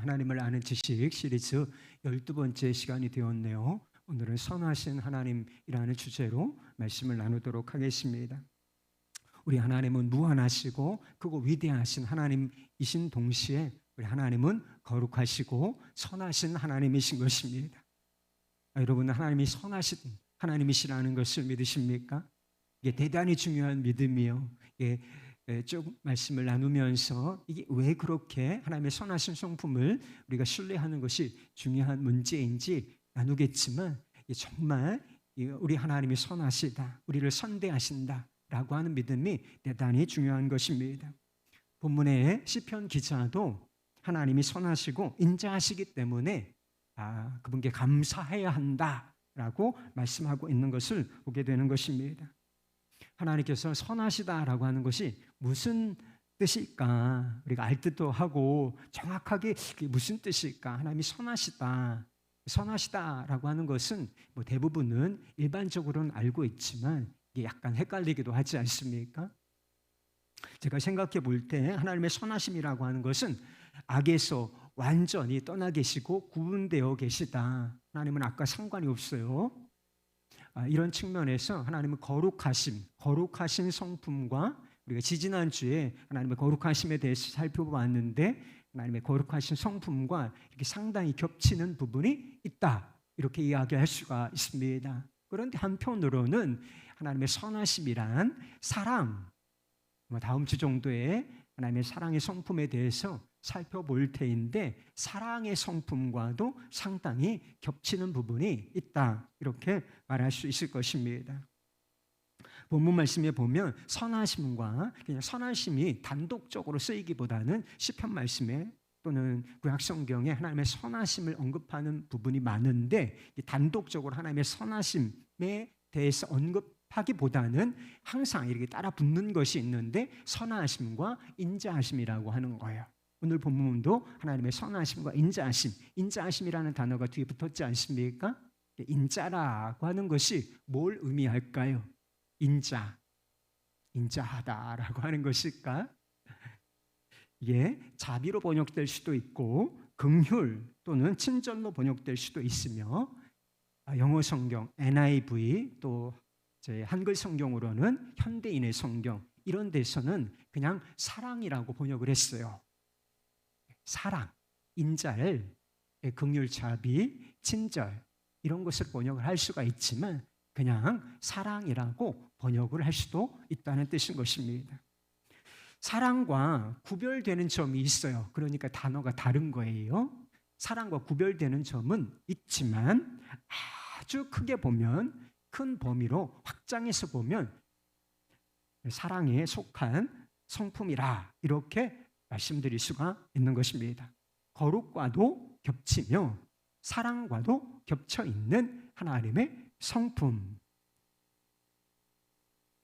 하나님을 아는 지식 시리즈 12번째 시간이 되었네요. 오늘은 선하신 하나님이라는 주제로 말씀을 나누도록 하겠습니다. 우리 하나님은 무한하시고 크고 위대하신 하나님이신 동시에 우리 하나님은 거룩하시고 선하신 하나님이신 것입니다. 여러분, 하나님이 선하신 하나님이시라는 것을 믿으십니까? 이게 대단히 중요한 믿음이요. 쭉 말씀을 나누면서 이게 왜 그렇게 하나님의 선하신 성품을 우리가 신뢰하는 것이 중요한 문제인지 나누겠지만, 정말 우리 하나님이 선하시다, 우리를 선대하신다라고 하는 믿음이 대단히 중요한 것입니다. 본문의 시편 기자도 하나님이 선하시고 인자하시기 때문에 그분께 감사해야 한다라고 말씀하고 있는 것을 보게 되는 것입니다. 하나님께서 선하시다라고 하는 것이 무슨 뜻일까? 우리가 알 듯도 하고 정확하게 무슨 뜻일까? 하나님이 선하시다라고 하는 것은 대부분은 일반적으로는 알고 있지만 이게 약간 헷갈리기도 하지 않습니까? 제가 생각해 볼 때 하나님의 선하심이라고 하는 것은 악에서 완전히 떠나 계시고 구분되어 계시다. 하나님은 악과 상관이 없어요. 이런 측면에서 하나님은 거룩하신 성품과 우리가 지지난주에 하나님의 거룩하심에 대해서 살펴보았는데 하나님의 거룩하신 성품과 이렇게 상당히 겹치는 부분이 있다, 이렇게 이야기할 수가 있습니다. 그런데 한편으로는 하나님의 선하심이란 사랑, 다음 주 정도에 하나님의 사랑의 성품에 대해서 살펴볼 테인데 사랑의 성품과도 상당히 겹치는 부분이 있다, 이렇게 말할 수 있을 것입니다. 본문 말씀에 보면 선하심과 그냥 선하심이 단독적으로 쓰이기보다는 시편 말씀에 또는 구약 성경에 하나님의 선하심을 언급하는 부분이 많은데, 단독적으로 하나님의 선하심에 대해서 언급하기보다는 항상 이렇게 따라 붙는 것이 있는데 선하심과 인자하심이라고 하는 거예요. 오늘 본문도 하나님의 선하심과 인자하심이라는 단어가 뒤에 붙었지 않습니까? 인자라고 하는 것이 뭘 의미할까요? 인자하다라고 하는 것일까? 이게 자비로 번역될 수도 있고 긍휼 또는 친절로 번역될 수도 있으며, 영어 성경 NIV 또 한글 성경으로는 현대인의 성경, 이런 데서는 그냥 사랑이라고 번역을 했어요. 사랑, 인자를 긍휼, 자비, 친절 이런 것을 번역을 할 수가 있지만 그냥 사랑이라고 번역을 할 수도 있다는 뜻인 것입니다. 사랑과 구별되는 점이 있어요. 그러니까 단어가 다른 거예요. 사랑과 구별되는 점은 있지만 아주 크게 보면, 큰 범위로 확장해서 보면 사랑에 속한 성품이라 이렇게 말씀드릴 수가 있는 것입니다. 거룩과도 겹치며 사랑과도 겹쳐 있는 하나님의 성품,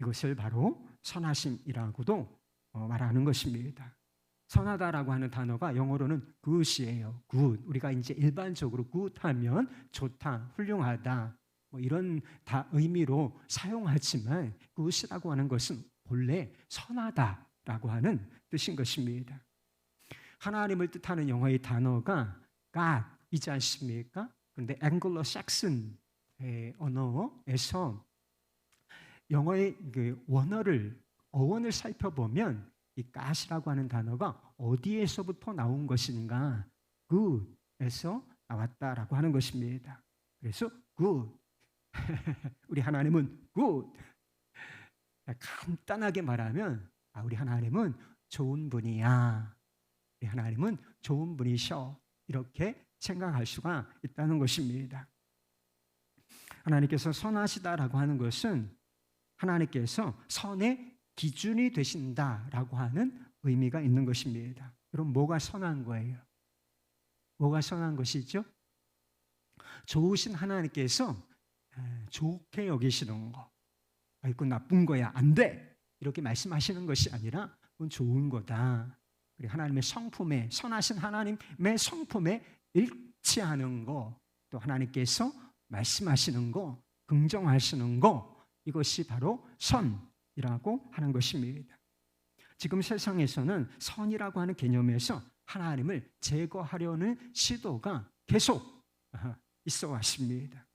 이것을 바로 선하심이라고도 말하는 것입니다. 선하다라고 하는 단어가 영어로는 good이에요. good. 우리가 이제 일반적으로 good 하면 좋다, 훌륭하다 이런 의미로 사용하지만 good이라고 하는 것은 본래 선하다라고 하는 뜻인 것입니다. 하나님을 뜻하는 영어의 단어가 God이지 않습니까? 그런데 앵글로삭슨 언어에서 영어의 어원을 살펴보면 이 God이라고 하는 단어가 어디에서부터 나온 것인가? Good에서 나왔다라고 하는 것입니다. 그래서 Good. 우리 하나님은 Good. 간단하게 말하면 우리 하나님은 좋은 분이야. 우리 하나님은 좋은 분이셔. 이렇게 생각할 수가 있다는 것입니다. 하나님께서 선하시다라고 하는 것은 하나님께서 선의 기준이 되신다라고 하는 의미가 있는 것입니다. 그럼 뭐가 선한 거예요? 뭐가 선한 것이죠? 좋으신 하나님께서 좋게 여기시는 거, 이건 나쁜 거야, 안 돼, 이렇게 말씀하시는 것이 아니라 그건 좋은 거다. 우리 하나님의 성품에, 선하신 하나님의 성품에 일치하는 거, 또 하나님께서 말씀하시는 거, 긍정하시는 거, 이것이 바로 선이라고 하는 것입니다. 지금 세상에서는 선이라고 하는 개념에서 하나님을 제거하려는 시도가 계속 있어 왔습니다.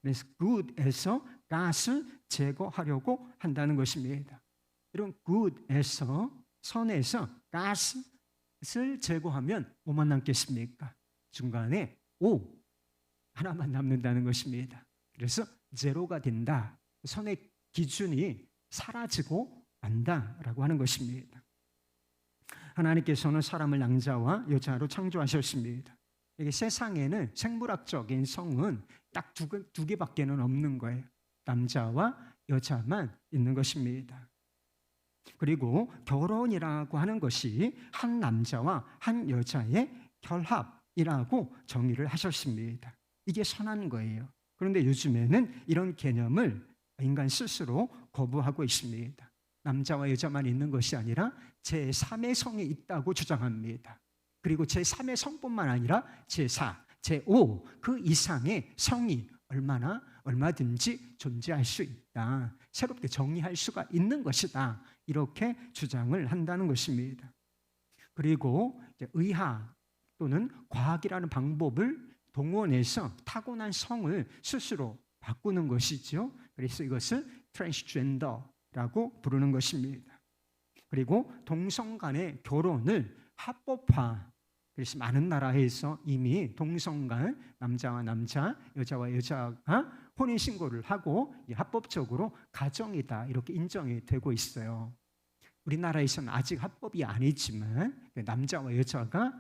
그래서 good에서 god을 제거하려고 한다는 것입니다. 이런 good에서 선에서 god을 제거하면 뭐만 남겠습니까? 중간에 o 하나만 남는다는 것입니다. 그래서 제로가 된다. 선의 기준이 사라지고 만다라고 하는 것입니다. 하나님께서는 사람을 남자와 여자로 창조하셨습니다. 이게 세상에는 생물학적인 성은 딱 두 개밖에는 없는 거예요. 남자와 여자만 있는 것입니다. 그리고 결혼이라고 하는 것이 한 남자와 한 여자의 결합이라고 정의를 하셨습니다. 이게 선한 거예요. 그런데 요즘에는 이런 개념을 인간 스스로 거부하고 있습니다. 남자와 여자만 있는 것이 아니라 제3의 성이 있다고 주장합니다. 그리고 제3의 성뿐만 아니라 제4, 제5 그 이상의 성이 얼마든지 존재할 수 있다. 새롭게 정의할 수가 있는 것이다. 이렇게 주장을 한다는 것입니다. 그리고 의학 또는 과학이라는 방법을 동원해서 타고난 성을 스스로 바꾸는 것이죠. 그래서 이것을 트랜스젠더라고 부르는 것입니다. 그리고 동성 간의 결혼을 합법화. 그래서 많은 나라에서 이미 동성 간 남자와 남자, 여자와 여자가 혼인신고를 하고 합법적으로 가정이다 이렇게 인정이 되고 있어요. 우리나라에서는 아직 합법이 아니지만 남자와 여자가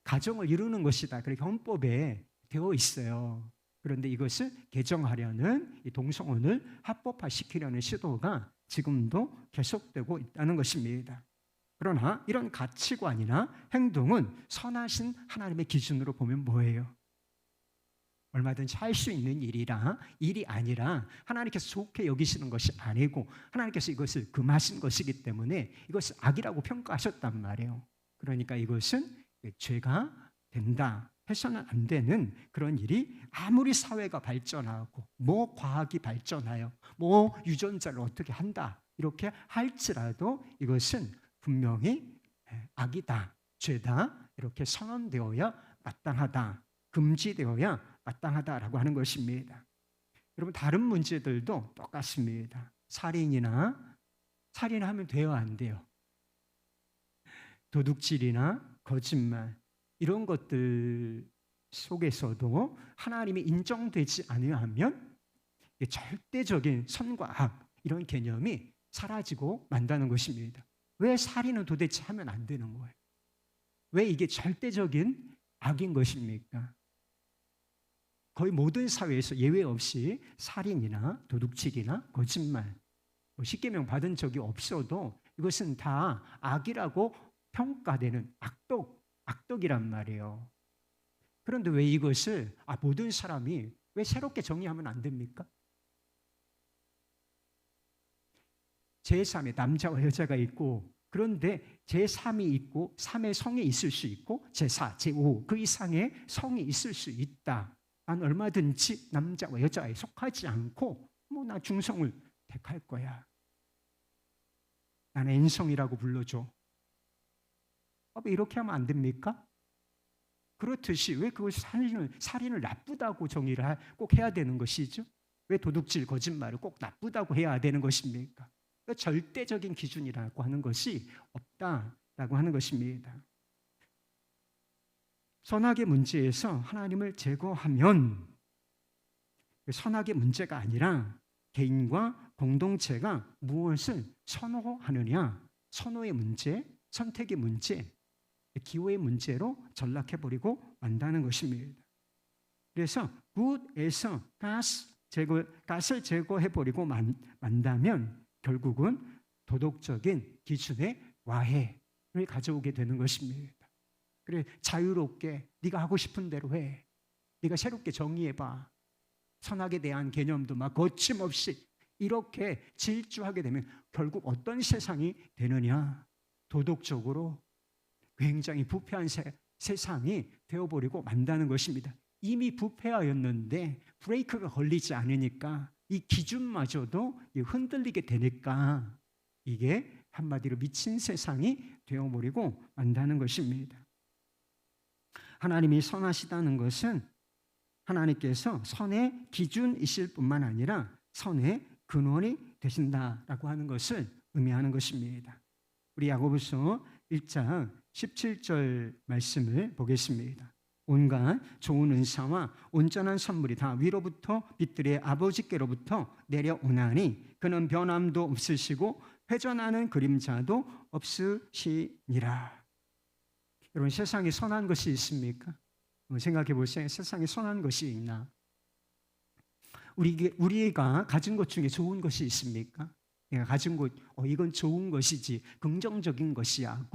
가정을 이루는 것이다. 그렇게 헌법에 되어 있어요. 그런데 이것을 개정하려는 이 동성혼을 합법화시키려는 시도가 지금도 계속되고 있다는 것입니다. 그러나 이런 가치관이나 행동은 선하신 하나님의 기준으로 보면 뭐예요? 얼마든지 할 수 있는 일이 아니라 하나님께서 좋게 여기시는 것이 아니고 하나님께서 이것을 금하신 것이기 때문에 이것을 악이라고 평가하셨단 말이에요. 그러니까 이것은 죄가 된다, 해서는 안 되는 그런 일이 아무리 사회가 발전하고 과학이 발전하여 유전자를 어떻게 한다 이렇게 할지라도 이것은 분명히 악이다, 죄다 이렇게 선언되어야 마땅하다, 금지되어야 마땅하다라고 하는 것입니다. 여러분 다른 문제들도 똑같습니다. 살인하면 돼요, 안 돼요? 도둑질이나 거짓말 이런 것들 속에서도 하나님이 인정되지 않으면 절대적인 선과 악 이런 개념이 사라지고 만다는 것입니다. 왜 살인은 도대체 하면 안 되는 거예요? 왜 이게 절대적인 악인 것입니까? 거의 모든 사회에서 예외 없이 살인이나 도둑질이나 거짓말 십계명 받은 적이 없어도 이것은 다 악이라고 평가되는 악덕이란 말이에요. 그런데 왜 이것을 모든 사람이 왜 새롭게 정의하면 안 됩니까? 제3의 남자와 여자가 있고 그런데 제3이 있고 3의 성이 있을 수 있고 제4, 제5 그 이상의 성이 있을 수 있다. 난 얼마든지 남자와 여자에 속하지 않고 나 중성을 택할 거야. 나는 N성이라고 불러줘. 왜 이렇게 하면 안 됩니까? 그렇듯이 왜 그걸 살인을 나쁘다고 정의를 꼭 해야 되는 것이죠? 왜 도둑질, 거짓말을 꼭 나쁘다고 해야 되는 것입니까? 절대적인 기준이라고 하는 것이 없다라고 하는 것입니다. 선악의 문제에서 하나님을 제거하면 선악의 문제가 아니라 개인과 공동체가 무엇을 선호하느냐, 선호의 문제, 선택의 문제, 기호의 문제로 전락해버리고 만다는 것입니다. 그래서 good에서 god을 제거해버리고 만다면 결국은 도덕적인 기준의 와해를 가져오게 되는 것입니다. 그래 자유롭게 네가 하고 싶은 대로 해. 네가 새롭게 정의해봐. 선악에 대한 개념도 막 거침없이 이렇게 질주하게 되면 결국 어떤 세상이 되느냐? 도덕적으로 굉장히 부패한 세상이 되어버리고 만다는 것입니다. 이미 부패하였는데 브레이크가 걸리지 않으니까 이 기준마저도 흔들리게 되니까 이게 한마디로 미친 세상이 되어버리고 만다는 것입니다. 하나님이 선하시다는 것은 하나님께서 선의 기준이실 뿐만 아니라 선의 근원이 되신다라고 하는 것을 의미하는 것입니다. 우리 야고보서 1장 17절 말씀을 보겠습니다. 온갖 좋은 은사와 온전한 선물이 다 위로부터 빛들의 아버지께로부터 내려오나니 그는 변함도 없으시고 회전하는 그림자도 없으시니라. 여러분, 세상에 선한 것이 있습니까? 생각해 보세요. 세상에 선한 것이 있나? 우리가 가진 것 중에 좋은 것이 있습니까? 내가 가진 것, 이건 좋은 것이지, 긍정적인 것이야,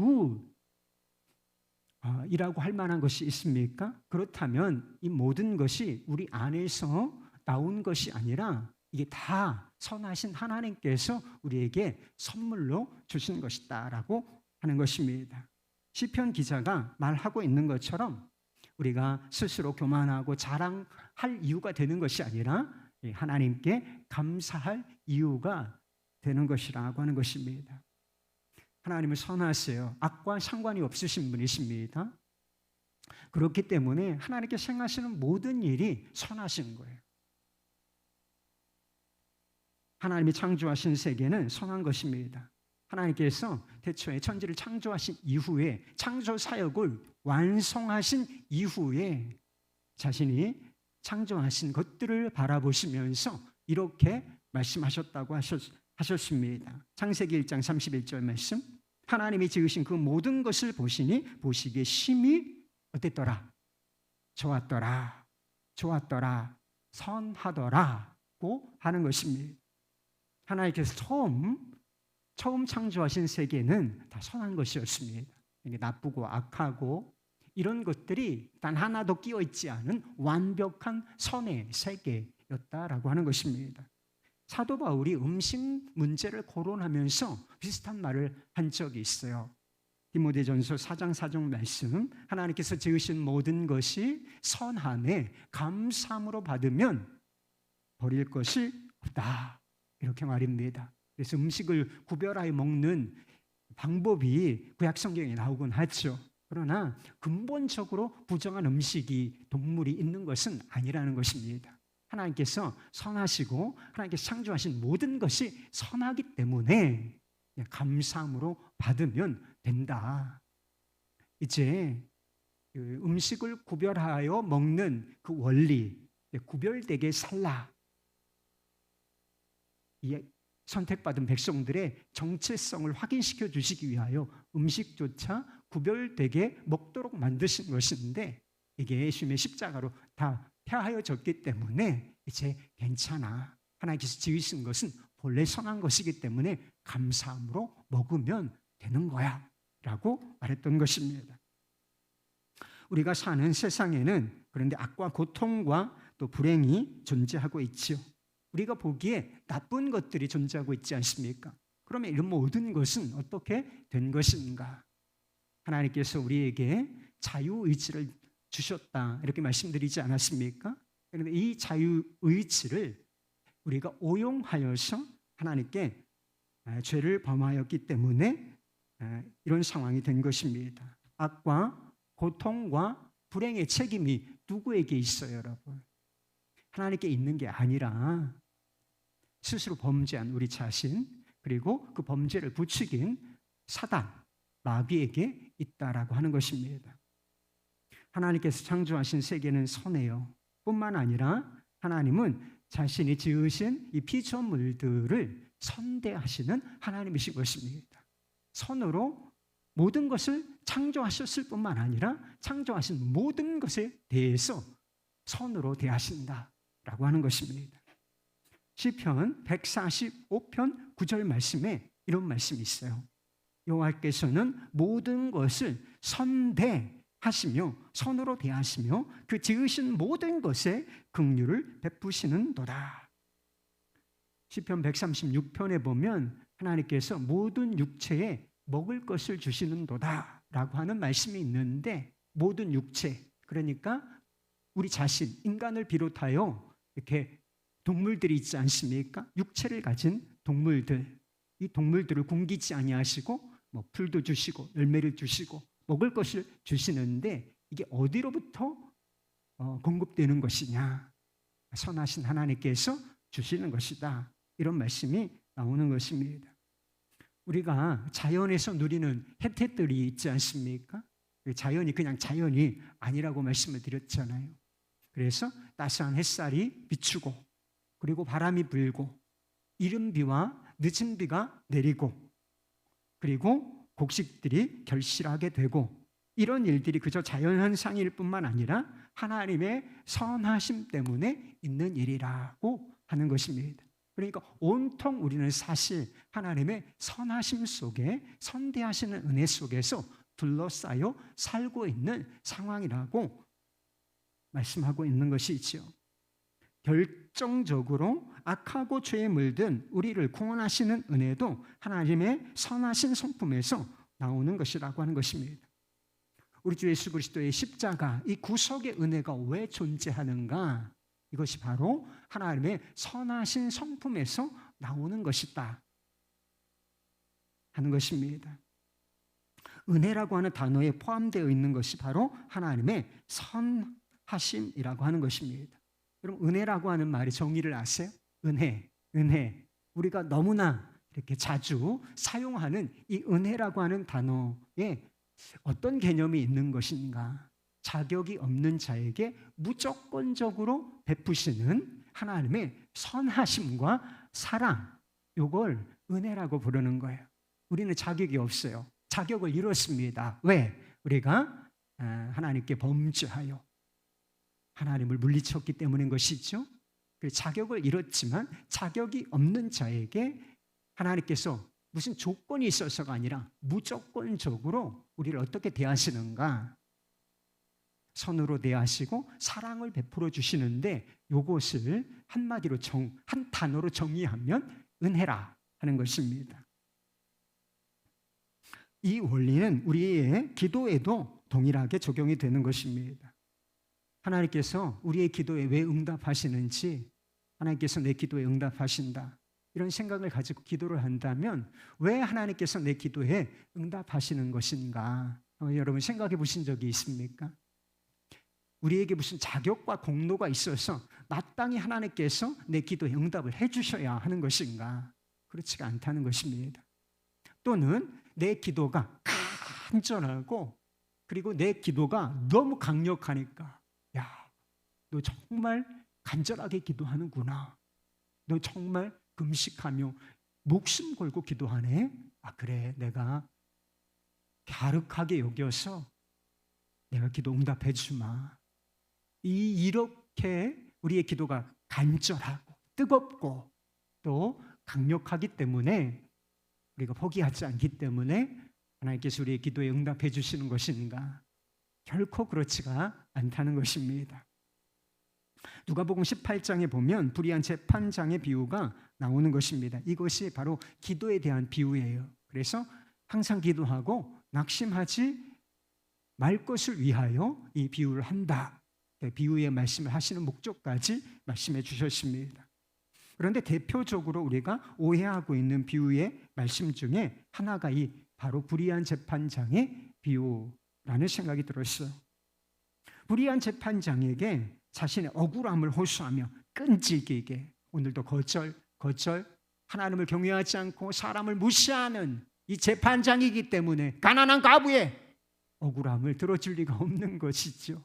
이라고 할 만한 것이 있습니까? 그렇다면 이 모든 것이 우리 안에서 나온 것이 아니라 이게 다 선하신 하나님께서 우리에게 선물로 주신 것이다라고 하는 것입니다. 시편 기자가 말하고 있는 것처럼 우리가 스스로 교만하고 자랑할 이유가 되는 것이 아니라 하나님께 감사할 이유가 되는 것이라고 하는 것입니다. 하나님은 선하세요. 악과 상관이 없으신 분이십니다. 그렇기 때문에 하나님께 생각하시는 모든 일이 선하신 거예요. 하나님이 창조하신 세계는 선한 것입니다. 하나님께서 태초에 천지를 창조하신 이후에 창조 사역을 완성하신 이후에 자신이 창조하신 것들을 바라보시면서 이렇게 말씀하셨다고 하셨습니다. 창세기 1장 31절 말씀. 하나님이 지으신 그 모든 것을 보시니 보시기에 심히 어땠더라? 좋았더라. 좋았더라. 선하더라고 하는 것입니다. 하나님께서 처음 창조하신 세계는 다 선한 것이었습니다. 이게 나쁘고 악하고 이런 것들이 단 하나도 끼어 있지 않은 완벽한 선의 세계였다라고 하는 것입니다. 사도 바울이 음식 문제를 거론하면서 비슷한 말을 한 적이 있어요. 디모데전서 4장 4절 말씀, 하나님께서 지으신 모든 것이 선함에 감사함으로 받으면 버릴 것이 없다, 이렇게 말입니다. 그래서 음식을 구별하여 먹는 방법이 구약 성경에 나오곤 하죠. 그러나 근본적으로 부정한 음식이 동물이 있는 것은 아니라는 것입니다. 하나님께서 선하시고 하나님께서 창조하신 모든 것이 선하기 때문에 감사함으로 받으면 된다. 이제 음식을 구별하여 먹는 그 원리, 구별되게 살라. 이 선택받은 백성들의 정체성을 확인시켜 주시기 위하여 음식조차 구별되게 먹도록 만드신 것인데 이게 예수님의 십자가로 다 폐하여졌기 때문에 이제 괜찮아. 하나님께서 지으신 것은 본래 선한 것이기 때문에 감사함으로 먹으면 되는 거야 라고 말했던 것입니다. 우리가 사는 세상에는 그런데 악과 고통과 또 불행이 존재하고 있지요. 우리가 보기에 나쁜 것들이 존재하고 있지 않습니까? 그러면 이런 모든 것은 어떻게 된 것인가? 하나님께서 우리에게 자유의지를 주셨다, 이렇게 말씀드리지 않았습니까? 그런데 이 자유의지를 우리가 오용하여서 하나님께 죄를 범하였기 때문에 이런 상황이 된 것입니다. 악과 고통과 불행의 책임이 누구에게 있어요, 여러분? 하나님께 있는 게 아니라 스스로 범죄한 우리 자신, 그리고 그 범죄를 부추긴 사단, 마귀에게 있다라고 하는 것입니다. 하나님께서 창조하신 세계는 선해요. 뿐만 아니라 하나님은 자신이 지으신 이 피조물들을 선대하시는 하나님이신 것입니다. 선으로 모든 것을 창조하셨을 뿐만 아니라 창조하신 모든 것에 대해서 선으로 대하신다라고 하는 것입니다. 시편 145편 9절 말씀에 이런 말씀이 있어요. 여호와께서는 모든 것을 선대하시며 선으로 대하시며 그 지으신 모든 것에 긍휼을 베푸시는도다. 시편 136편에 보면 하나님께서 모든 육체에 먹을 것을 주시는도다 라고 하는 말씀이 있는데, 모든 육체, 그러니까 우리 자신, 인간을 비롯하여 이렇게 동물들이 있지 않습니까? 육체를 가진 동물들, 이 동물들을 굶기지 아니하시고 뭐 풀도 주시고 열매를 주시고 먹을 것을 주시는데 이게 어디로부터 공급되는 것이냐? 선하신 하나님께서 주시는 것이다. 이런 말씀이 나오는 것입니다. 우리가 자연에서 누리는 혜택들이 있지 않습니까? 자연이 그냥 자연이 아니라고 말씀을 드렸잖아요. 그래서 따스한 햇살이 비추고 그리고 바람이 불고 이른 비와 늦은 비가 내리고 그리고 곡식들이 결실하게 되고 이런 일들이 그저 자연현상일 뿐만 아니라 하나님의 선하심 때문에 있는 일이라고 하는 것입니다. 그러니까 온통 우리는 사실 하나님의 선하심 속에 선대하시는 은혜 속에서 둘러싸여 살고 있는 상황이라고 말씀하고 있는 것이지요. 결정적으로 악하고 죄에 물든 우리를 구원하시는 은혜도 하나님의 선하신 성품에서 나오는 것이라고 하는 것입니다. 우리 주 예수 그리스도의 십자가, 이 구속의 은혜가 왜 존재하는가? 이것이 바로 하나님의 선하신 성품에서 나오는 것이다 하는 것입니다. 은혜라고 하는 단어에 포함되어 있는 것이 바로 하나님의 선하심이라고 하는 것입니다. 여러분, 은혜라고 하는 말의 정의를 아세요? 은혜. 우리가 너무나 이렇게 자주 사용하는 이 은혜라고 하는 단어에 어떤 개념이 있는 것인가? 자격이 없는 자에게 무조건적으로 베푸시는 하나님의 선하심과 사랑, 이걸 은혜라고 부르는 거예요. 우리는 자격이 없어요. 자격을 잃었습니다. 왜? 우리가 하나님께 범죄하여 하나님을 물리쳤기 때문인 것이죠. 자격을 잃었지만 자격이 없는 자에게 하나님께서 무슨 조건이 있어서가 아니라 무조건적으로 우리를 어떻게 대하시는가? 선으로 대하시고 사랑을 베풀어 주시는데 이것을 한마디로 한 단어로 정의하면 은혜라 하는 것입니다. 이 원리는 우리의 기도에도 동일하게 적용이 되는 것입니다. 하나님께서 우리의 기도에 왜 응답하시는지, 하나님께서 내 기도에 응답하신다, 이런 생각을 가지고 기도를 한다면 왜 하나님께서 내 기도에 응답하시는 것인가? 여러분 생각해 보신 적이 있습니까? 우리에게 무슨 자격과 공로가 있어서 마땅히 하나님께서 내 기도에 응답을 해주셔야 하는 것인가? 그렇지가 않다는 것입니다. 또는 내 기도가 간절하고 그리고 내 기도가 너무 강력하니까, 야, 너 정말 간절하게 기도하는구나, 너 정말 금식하며 목숨 걸고 기도하네. 아, 그래, 내가 갸륵하게 여겨서 내가 기도 응답해 주마. 이렇게 우리의 기도가 간절하고 뜨겁고 또 강력하기 때문에, 우리가 포기하지 않기 때문에 하나님께서 우리의 기도에 응답해 주시는 것인가? 결코 그렇지가 않다는 것입니다. 누가복음 18장에 보면 불의한 재판장의 비유가 나오는 것입니다. 이것이 바로 기도에 대한 비유예요. 그래서 항상 기도하고 낙심하지 말 것을 위하여 이 비유를 한다. 비유의 말씀을 하시는 목적까지 말씀해 주셨습니다. 그런데 대표적으로 우리가 오해하고 있는 비유의 말씀 중에 하나가 이 바로 불의한 재판장의 비유라는 생각이 들었어요. 불의한 재판장에게 자신의 억울함을 호소하며 끈질기게, 오늘도 거절, 하나님을 경외하지 않고 사람을 무시하는 이 재판장이기 때문에 가난한 과부의 억울함을 들어줄 리가 없는 것이죠.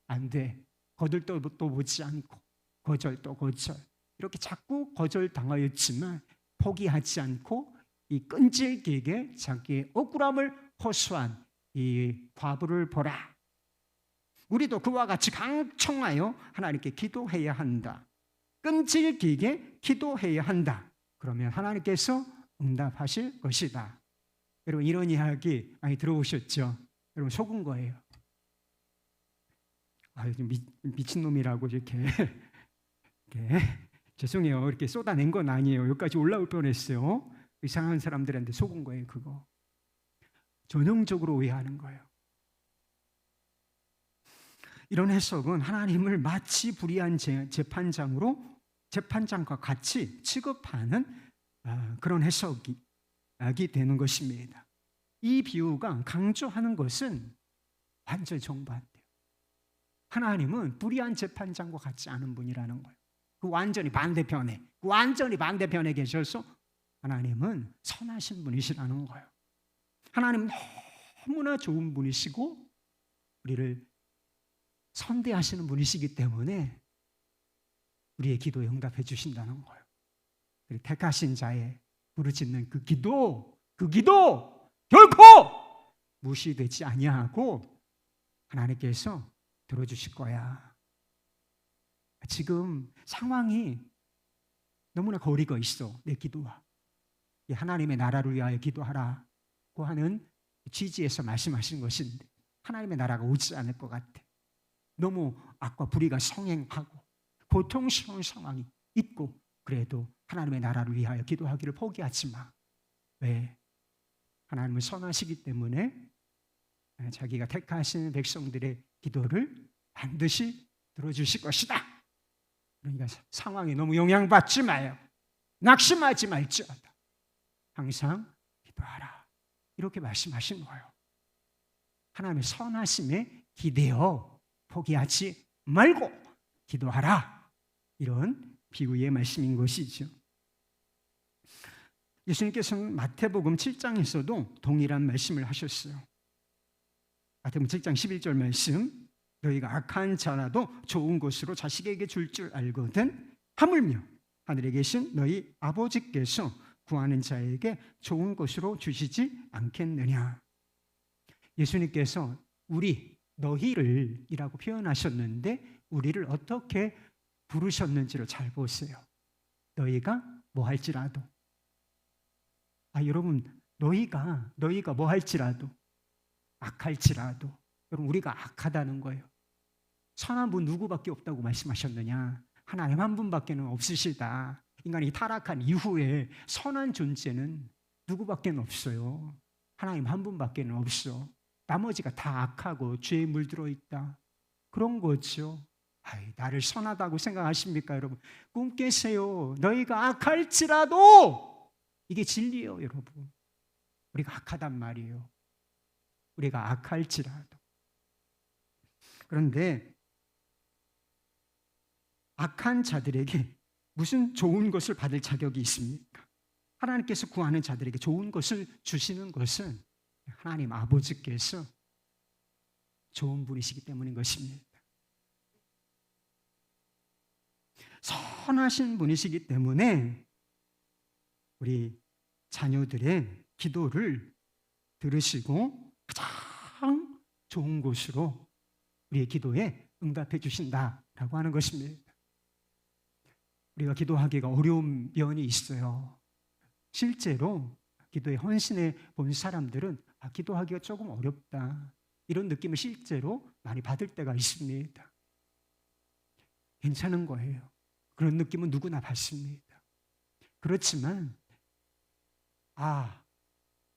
안 돼. 거들떠 또 보지 않고 거절 또 거절, 이렇게 자꾸 거절당하였지만 포기하지 않고 이 끈질기게 자기의 억울함을 호소한 이 과부를 보라. 우리도 그와 같이 강청하여 하나님께 기도해야 한다. 끈질기게 기도해야 한다. 그러면 하나님께서 응답하실 것이다. 여러분, 이런 이야기 많이 들어보셨죠? 여러분, 속은 거예요. 미친놈이라고 이렇게 죄송해요. 이렇게 쏟아낸 건 아니에요. 여기까지 올라올 뻔했어요. 이상한 사람들한테 속은 거예요. 그거 전형적으로 오해하는 거예요. 이런 해석은 하나님을 마치 불의한 재판장과 같이 취급하는 그런 해석이 되는 것입니다. 이 비유가 강조하는 것은 완전 정반대예요. 하나님은 불의한 재판장과 같지 않은 분이라는 거예요. 그 완전히 반대편에 계셔서 하나님은 선하신 분이시라는 거예요. 하나님은 너무나 좋은 분이시고 우리를 선대하시는 분이시기 때문에 우리의 기도에 응답해 주신다는 거예요. 택하신 자의 부르짖는 그 기도 결코 무시되지 아니하고 하나님께서 들어주실 거야. 지금 상황이 너무나 거리가 있어. 내 기도와 하나님의 나라를 위하여 기도하라고 하는 취지에서 말씀하신 것인데 하나님의 나라가 오지 않을 것 같아. 너무 악과 불의가 성행하고 고통스러운 상황이 있고 그래도 하나님의 나라를 위하여 기도하기를 포기하지 마. 왜? 하나님은 선하시기 때문에 자기가 택하신 백성들의 기도를 반드시 들어주실 것이다. 그러니까 상황에 너무 영향받지 마요. 낙심하지 말지어다. 항상 기도하라. 이렇게 말씀하신 거예요. 하나님의 선하심에 기대어 포기하지 말고 기도하라. 이런 비유의 말씀인 것이죠. 예수님께서는 마태복음 7장에서도 동일한 말씀을 하셨어요. 마태복음 7장 11절 말씀, 너희가 악한 자라도 좋은 것으로 자식에게 줄 알거든 하물며 하늘에 계신 너희 아버지께서 구하는 자에게 좋은 것으로 주시지 않겠느냐. 예수님께서 너희를 이라고 표현하셨는데 우리를 어떻게 부르셨는지를 잘 보세요. 너희가 뭐 할지라도. 여러분, 너희가 뭐 할지라도, 악할지라도, 여러분, 우리가 악하다는 거예요. 선한 분 누구밖에 없다고 말씀하셨느냐? 하나님 한 분밖에는 없으시다. 인간이 타락한 이후에 선한 존재는 누구밖에 없어요. 하나님 한 분밖에 없어. 나머지가 다 악하고 죄에 물들어 있다. 그런 거죠. 나를 선하다고 생각하십니까, 여러분? 꿈 깨세요. 너희가 악할지라도 이게 진리예요, 여러분. 우리가 악하단 말이에요. 우리가 악할지라도. 그런데 악한 자들에게 무슨 좋은 것을 받을 자격이 있습니까? 하나님께서 구하는 자들에게 좋은 것을 주시는 것은 하나님 아버지께서 좋은 분이시기 때문인 것입니다. 선하신 분이시기 때문에 우리 자녀들의 기도를 들으시고 가장 좋은 곳으로 우리의 기도에 응답해 주신다라고 하는 것입니다. 우리가 기도하기가 어려운 면이 있어요. 실제로 기도에 헌신해 본 사람들은 기도하기가 조금 어렵다. 이런 느낌을 실제로 많이 받을 때가 있습니다. 괜찮은 거예요. 그런 느낌은 누구나 받습니다. 그렇지만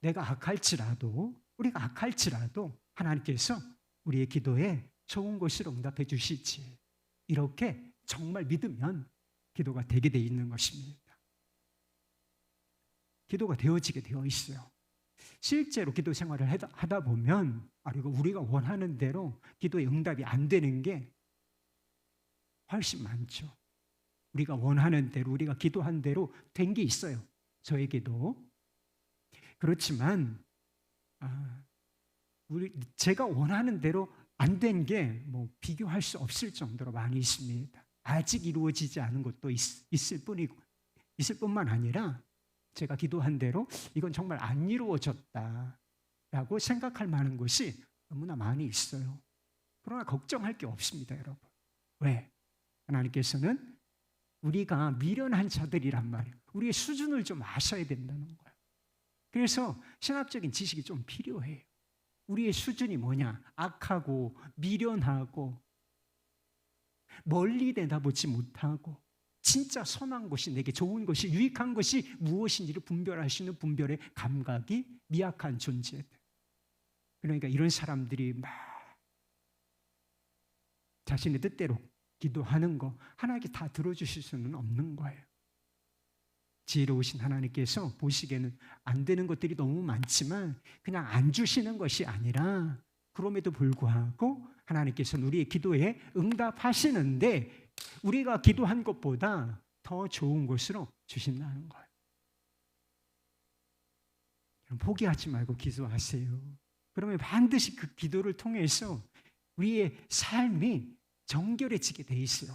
내가 악할지라도 우리가 악할지라도 하나님께서 우리의 기도에 좋은 것을 응답해 주시지. 이렇게 정말 믿으면 기도가 되게 돼 있는 것입니다. 기도가 되어지게 되어 있어요. 실제로 기도 생활을 하다 보면 그리고 우리가 원하는 대로 기도의 응답이 안 되는 게 훨씬 많죠. 우리가 원하는 대로 우리가 기도한 대로 된 게 있어요. 저에게도. 그렇지만 제가 원하는 대로 안 된 게 비교할 수 없을 정도로 많이 있습니다. 아직 이루어지지 않은 것도 있을 뿐만 아니라 제가 기도한 대로 이건 정말 안 이루어졌다라고 생각할 만한 것이 너무나 많이 있어요. 그러나 걱정할 게 없습니다, 여러분. 왜? 하나님께서는 우리가 미련한 자들이란 말이에요. 우리의 수준을 좀 아셔야 된다는 거예요. 그래서 신학적인 지식이 좀 필요해요. 우리의 수준이 뭐냐? 악하고 미련하고 멀리 내다보지 못하고 진짜 선한 것이 내게 좋은 것이 유익한 것이 무엇인지를 분별할 수 있는 분별의 감각이 미약한 존재들. 그러니까 이런 사람들이 막 자신의 뜻대로 기도하는 거 하나님께 다 들어주실 수는 없는 거예요. 지혜로우신 하나님께서 보시기에는 안 되는 것들이 너무 많지만 그냥 안 주시는 것이 아니라 그럼에도 불구하고 하나님께서는 우리의 기도에 응답하시는데 우리가 기도한 것보다 더 좋은 것으로 주신다는 거예요. 포기하지 말고 기도하세요. 그러면 반드시 그 기도를 통해서 우리의 삶이 정결해지게 돼 있어요.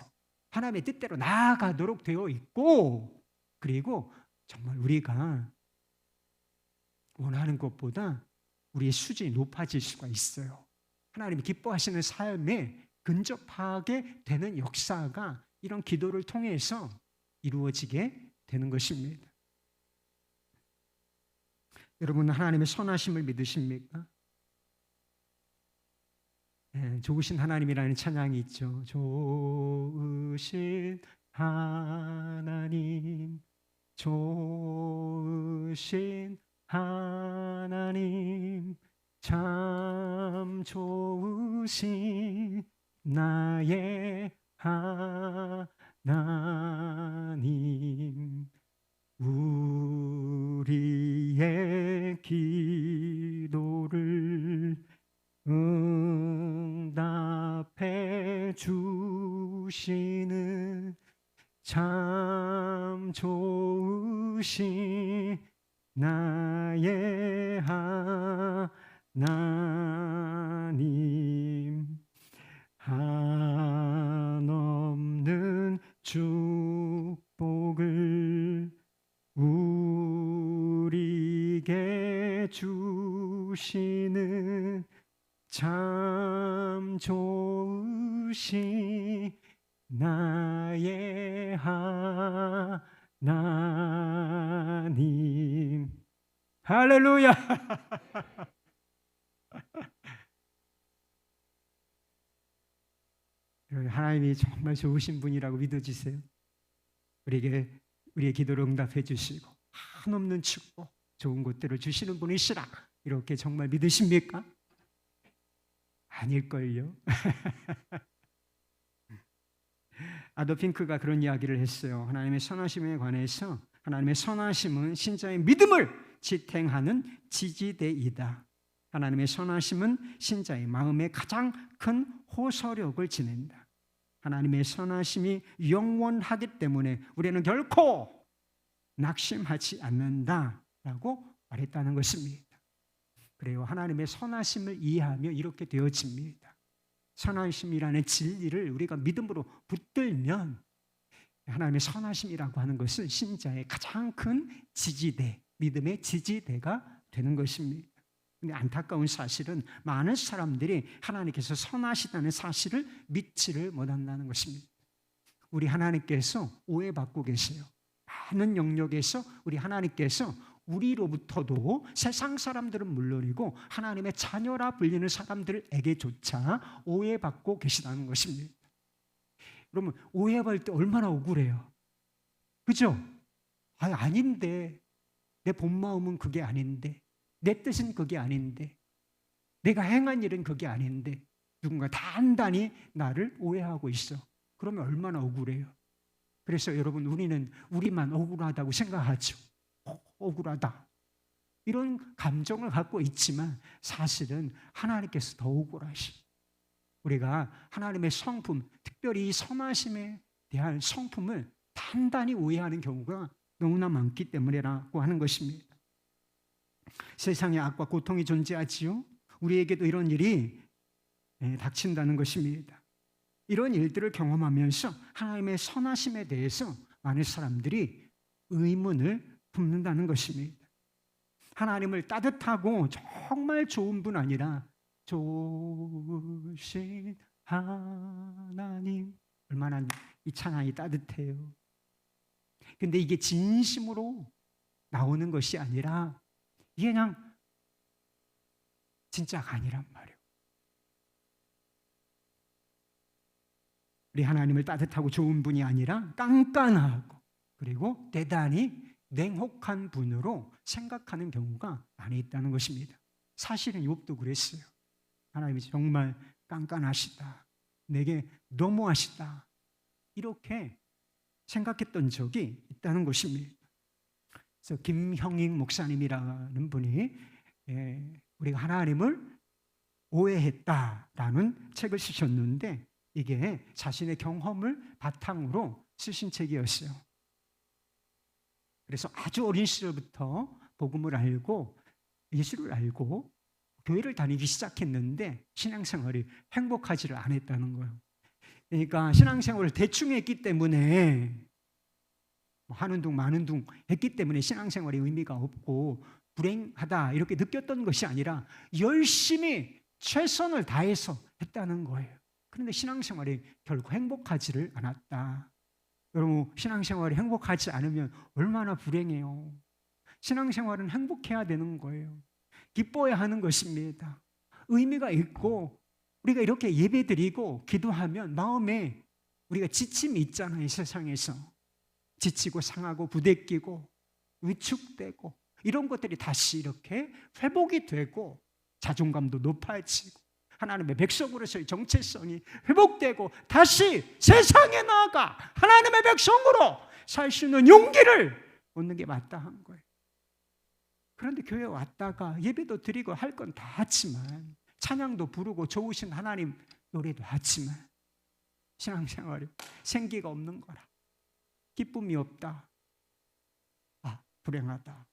하나님의 뜻대로 나아가도록 되어 있고, 그리고 정말 우리가 원하는 것보다 우리의 수준이 높아질 수가 있어요. 하나님이 기뻐하시는 삶에 근접하게 되는 역사가 이런 기도를 통해서 이루어지게 되는 것입니다. 여러분, 하나님의 선하심을 믿으십니까? 네, 좋으신 하나님이라는 찬양이 있죠. 좋으신 하나님, 좋으신 하나님, 참 좋으신 나의 하나님, 우리의 기도를 응답해 주시는 참 좋으신 나의 하나님, 한없는 축복을 우리에게 주시는 참 좋으신 나의 하나님. 할렐루야. 하나님이 정말 좋으신 분이라고 믿어주세요. 우리의 기도를 응답해 주시고 한없는 축복, 좋은 것들을 주시는 분이시라, 이렇게 정말 믿으십니까? 아닐걸요. 아도 핑크가 그런 이야기를 했어요. 하나님의 선하심에 관해서 하나님의 선하심은 신자의 믿음을 지탱하는 지지대이다. 하나님의 선하심은 신자의 마음에 가장 큰 호소력을 지닌다. 하나님의 선하심이 영원하기 때문에 우리는 결코 낙심하지 않는다라고 말했다는 것입니다. 그래요. 하나님의 선하심을 이해하며 이렇게 되어집니다. 선하심이라는 진리를 우리가 믿음으로 붙들면 하나님의 선하심이라고 하는 것은 신자의 가장 큰 지지대, 믿음의 지지대가 되는 것입니다. 근데 안타까운 사실은 많은 사람들이 하나님께서 선하시다는 사실을 믿지를 못한다는 것입니다. 우리 하나님께서 오해받고 계세요. 많은 영역에서 우리 하나님께서 우리로부터도 세상 사람들은 물론이고 하나님의 자녀라 불리는 사람들에게조차 오해받고 계시다는 것입니다. 그러면 오해받을 때 얼마나 억울해요. 그죠? 아닌데, 내 본 마음은 그게 아닌데, 내 뜻은 그게 아닌데, 내가 행한 일은 그게 아닌데 누군가 단단히 나를 오해하고 있어. 그러면 얼마나 억울해요. 그래서 여러분, 우리는 우리만 억울하다고 생각하죠. 억울하다, 이런 감정을 갖고 있지만 사실은 하나님께서 더 억울하시. 우리가 하나님의 성품, 특별히 이 선하심에 대한 성품을 단단히 오해하는 경우가 너무나 많기 때문이라고 하는 것입니다. 세상에 악과 고통이 존재하지요. 우리에게도 이런 일이 닥친다는 것입니다. 이런 일들을 경험하면서 하나님의 선하심에 대해서 많은 사람들이 의문을 품는다는 것입니다. 하나님을 따뜻하고 정말 좋은 분 아니라 좋으신 하나님, 얼마나 이 찬양이 따뜻해요. 근데 이게 진심으로 나오는 것이 아니라 이게 그냥 진짜가 아니란 말이에요. 우리 하나님을 따뜻하고 좋은 분이 아니라 깐깐하고 그리고 대단히 냉혹한 분으로 생각하는 경우가 많이 있다는 것입니다. 사실은 욥도 그랬어요. 하나님이 정말 깐깐하시다, 내게 너무하시다, 이렇게 생각했던 적이 있다는 것입니다. 그래서 김형익 목사님이라는 분이 우리가 하나님을 오해했다라는 책을 쓰셨는데 이게 자신의 경험을 바탕으로 쓰신 책이었어요. 그래서 아주 어린 시절부터 복음을 알고 예수를 알고 교회를 다니기 시작했는데 신앙생활이 행복하지를 않았다는 거예요. 그러니까 신앙생활을 대충 했기 때문에 하는 둥 마는 둥 했기 때문에 신앙생활에 의미가 없고 불행하다 이렇게 느꼈던 것이 아니라 열심히 최선을 다해서 했다는 거예요. 그런데 신앙생활이 결국 행복하지를 않았다. 여러분, 신앙생활이 행복하지 않으면 얼마나 불행해요. 신앙생활은 행복해야 되는 거예요. 기뻐야 하는 것입니다. 의미가 있고 우리가 이렇게 예배드리고 기도하면 마음에 우리가 지침이 있잖아요. 세상에서 지치고 상하고 부대끼고 위축되고 이런 것들이 다시 이렇게 회복이 되고 자존감도 높아지고 하나님의 백성으로서의 정체성이 회복되고 다시 세상에 나아가 하나님의 백성으로 살 수 있는 용기를 얻는 게 마땅한 거예요. 그런데 교회에 왔다가 예배도 드리고 할 건 다 하지만 찬양도 부르고 좋으신 하나님 노래도 하지만 신앙생활이 생기가 없는 거라. 기쁨이 없다. 불행하다.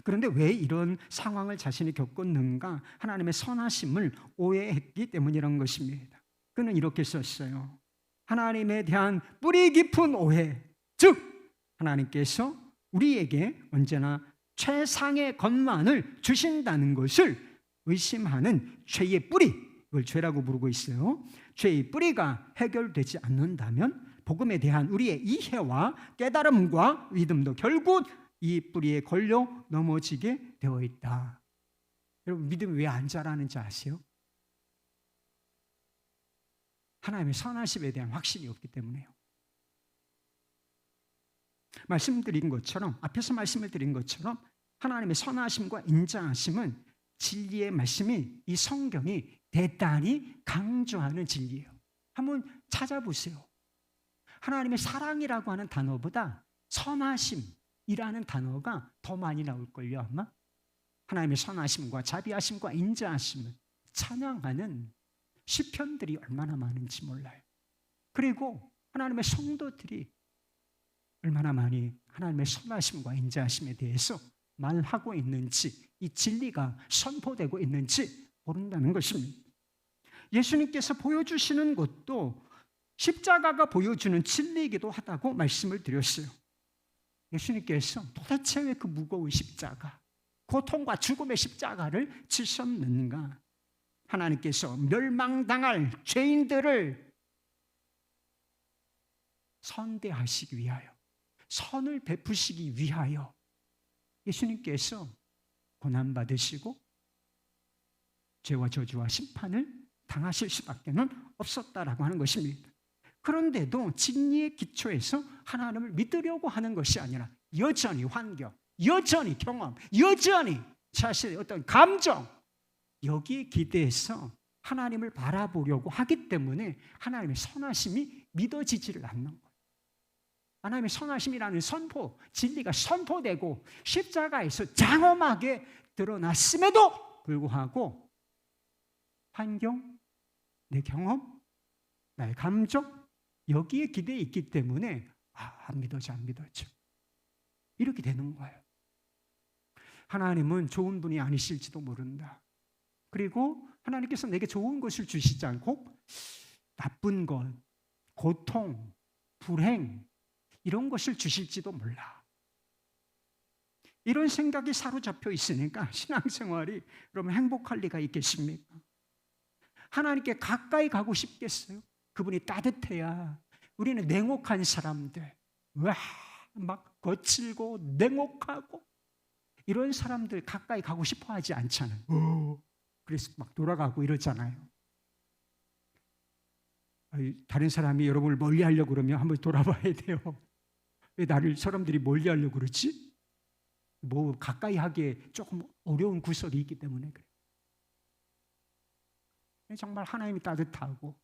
그런데 왜 이런 상황을 자신이 겪었는가? 하나님의 선하심을 오해했기 때문이라는 것입니다. 그는 이렇게 썼어요. 하나님에 대한 뿌리 깊은 오해, 즉 하나님께서 우리에게 언제나 최상의 것만을 주신다는 것을 의심하는 죄의 뿌리, 그걸 죄라고 부르고 있어요. 죄의 뿌리가 해결되지 않는다면 복음에 대한 우리의 이해와 깨달음과 믿음도 결국 이 뿌리에 걸려 넘어지게 되어 있다. 여러분, 믿음이 왜 안 자라는지 아세요? 하나님의 선하심에 대한 확신이 없기 때문에요. 말씀드린 것처럼, 앞에서 말씀을 드린 것처럼 하나님의 선하심과 인자하심은 진리의 말씀이 이 성경이 대단히 강조하는 진리예요. 한번 찾아보세요. 하나님의 사랑이라고 하는 단어보다 선하심이라는 단어가 더 많이 나올걸요, 아마? 하나님의 선하심과 자비하심과 인자하심을 찬양하는 시편들이 얼마나 많은지 몰라요. 그리고 하나님의 성도들이 얼마나 많이 하나님의 선하심과 인자하심에 대해서 말하고 있는지, 이 진리가 선포되고 있는지 모른다는 것입니다. 예수님께서 보여주시는 것도 십자가가 보여주는 진리이기도 하다고 말씀을 드렸어요. 예수님께서 도대체 왜 그 무거운 십자가, 고통과 죽음의 십자가를 지셨는가? 하나님께서 멸망당할 죄인들을 선대하시기 위하여, 선을 베푸시기 위하여 예수님께서 고난받으시고 죄와 저주와 심판을 당하실 수밖에 없었다라고 하는 것입니다. 그런데도 진리의 기초에서 하나님을 믿으려고 하는 것이 아니라 여전히 환경, 여전히 경험, 여전히 자신의 어떤 감정, 여기에 기대해서 하나님을 바라보려고 하기 때문에 하나님의 선하심이 믿어지지를 않는 거예요. 하나님의 선하심이라는 선포, 진리가 선포되고 십자가에서 장엄하게 드러났음에도 불구하고 환경, 내 경험, 나의 감정, 여기에 기대에 있기 때문에 안 믿어져. 이렇게 되는 거예요. 하나님은 좋은 분이 아니실지도 모른다. 그리고 하나님께서 내게 좋은 것을 주시지 않고 나쁜 것, 고통, 불행 이런 것을 주실지도 몰라. 이런 생각이 사로잡혀 있으니까 신앙생활이 그러면 행복할 리가 있겠습니까? 하나님께 가까이 가고 싶겠어요? 그분이 따뜻해야. 우리는 냉혹한 사람들, 막 거칠고 냉혹하고 이런 사람들 가까이 가고 싶어 하지 않잖아요. 그래서 막 돌아가고 이러잖아요. 다른 사람이 여러분을 멀리 하려고 그러면 한번 돌아봐야 돼요. 왜 나를 사람들이 멀리 하려고 그러지? 뭐 가까이 하기에 조금 어려운 구설이 있기 때문에 그래요. 정말 하나님이 따뜻하고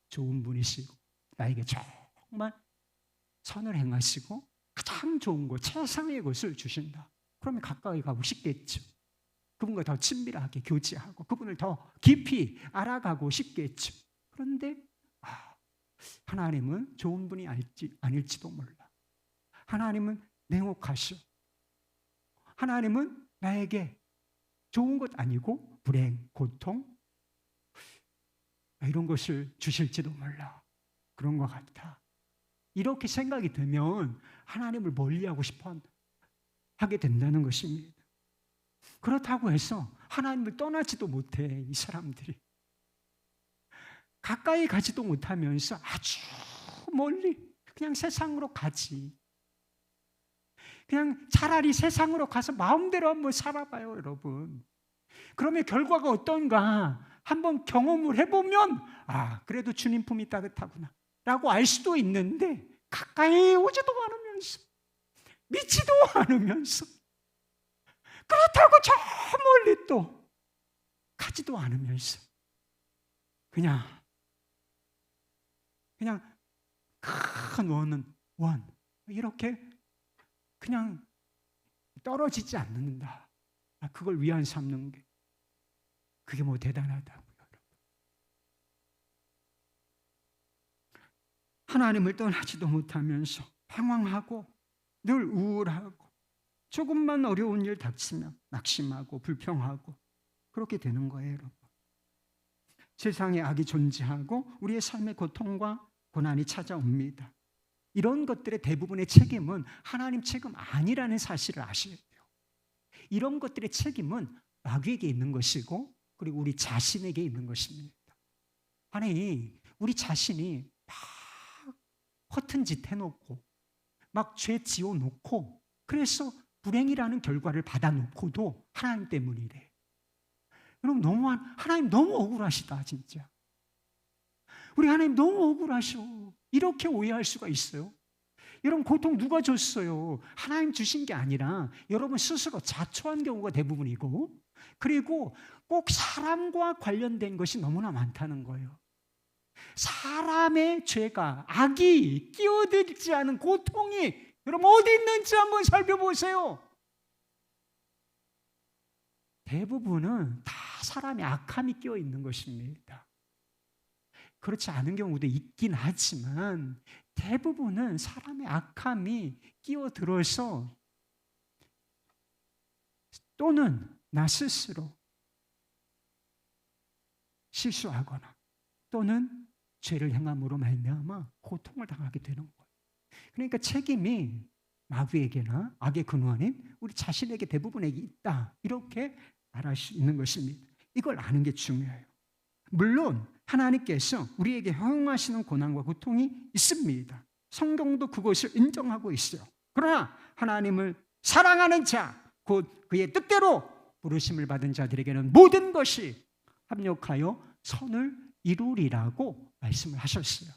좋은 분이시고 나에게 정말 선을 행하시고 가장 좋은 것, 최상의 것을 주신다. 그러면 가까이 가고 싶겠죠. 그분과 더 친밀하게 교제하고 그분을 더 깊이 알아가고 싶겠죠. 그런데 하나님은 좋은 분이 아닐지도 몰라. 하나님은 냉혹하시오. 하나님은 나에게 좋은 것 아니고 불행, 고통 이런 것을 주실지도 몰라. 그런 것 같아. 이렇게 생각이 되면 하나님을 멀리하고 싶어 하게 된다는 것입니다. 그렇다고 해서 하나님을 떠나지도 못해. 이 사람들이 가까이 가지도 못하면서 아주 멀리 그냥 세상으로 가지. 그냥 차라리 세상으로 가서 마음대로 한번 살아봐요, 여러분. 그러면 결과가 어떤가 한번 경험을 해보면 그래도 주님 품이 따뜻하구나 라고 알 수도 있는데, 가까이 오지도 않으면서 믿지도 않으면서 그렇다고 저 멀리 또 가지도 않으면서 그냥 큰 원 이렇게 그냥 떨어지지 않는다. 그걸 위안 삼는 게 그게 뭐 대단하다고요. 하나님을 떠나지도 못하면서 방황하고 늘 우울하고 조금만 어려운 일 닥치면 낙심하고 불평하고 그렇게 되는 거예요, 여러분. 세상에 악이 존재하고 우리의 삶의 고통과 고난이 찾아옵니다. 이런 것들의 대부분의 책임은 하나님 책임 아니라는 사실을 아셔야 돼요. 이런 것들의 책임은 마귀에게 있는 것이고 그리고 우리 자신에게 있는 것입니다. 아니, 우리 자신이 막 허튼 짓 해놓고 막 죄 지어놓고 그래서 불행이라는 결과를 받아놓고도 하나님 때문이래. 여러분, 하나님 너무 억울하시다, 진짜. 우리 하나님 너무 억울하셔. 이렇게 오해할 수가 있어요. 여러분, 고통 누가 줬어요? 하나님 주신 게 아니라 여러분 스스로 자초한 경우가 대부분이고, 그리고 꼭 사람과 관련된 것이 너무나 많다는 거예요. 사람의 죄가, 악이 끼어들지 않은 고통이 여러분 어디 있는지 한번 살펴보세요. 대부분은 다 사람의 악함이 끼어 있는 것입니다. 그렇지 않은 경우도 있긴 하지만 대부분은 사람의 악함이 끼어들어서 또는 나 스스로 실수하거나 또는 죄를 행함으로 말미암아 고통을 당하게 되는 거예요. 그러니까 책임이 마귀에게나 악의 근원인 우리 자신에게 대부분에게 있다, 이렇게 말할 수 있는 것입니다. 이걸 아는 게 중요해요. 물론 하나님께서 우리에게 허용하시는 고난과 고통이 있습니다. 성경도 그것을 인정하고 있어요. 그러나 하나님을 사랑하는 자, 곧 그의 뜻대로 부르심을 받은 자들에게는 모든 것이 합력하여 선을 이루리라고 말씀을 하셨어요.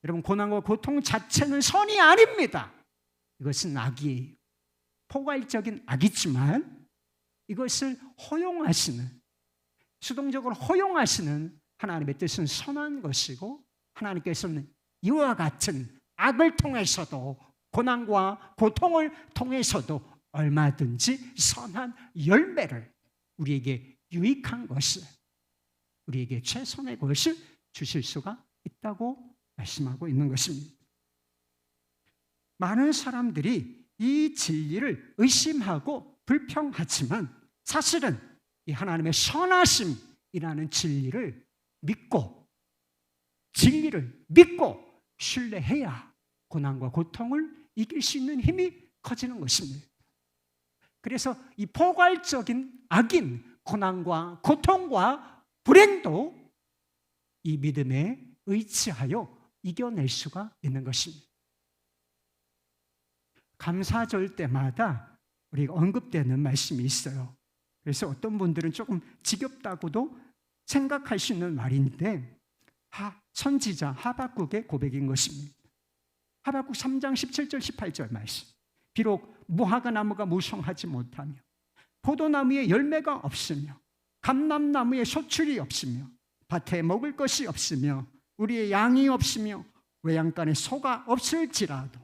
여러분, 고난과 고통 자체는 선이 아닙니다. 이것은 악이에요. 포괄적인 악이지만 이것을 허용하시는, 수동적으로 허용하시는 하나님의 뜻은 선한 것이고, 하나님께서는 이와 같은 악을 통해서도 고난과 고통을 통해서도 얼마든지 선한 열매를, 우리에게 유익한 것을, 우리에게 최선의 것을 주실 수가 있다고 말씀하고 있는 것입니다. 많은 사람들이 이 진리를 의심하고 불평하지만 사실은 이 하나님의 선하심이라는 진리를 믿고 신뢰해야 고난과 고통을 이길 수 있는 힘이 커지는 것입니다. 그래서 이 포괄적인 악인 고난과 고통과 불행도 이 믿음에 의지하여 이겨낼 수가 있는 것입니다. 감사절 때마다 우리가 언급되는 말씀이 있어요. 그래서 어떤 분들은 조금 지겹다고도 생각할 수 있는 말인데, 선지자 하박국의 고백인 것입니다. 하박국 3장 17절 18절 말씀. 비록 무화과 나무가 무성하지 못하며 포도나무에 열매가 없으며 감람나무에 소출이 없으며 밭에 먹을 것이 없으며 우리의 양이 없으며 외양간에 소가 없을지라도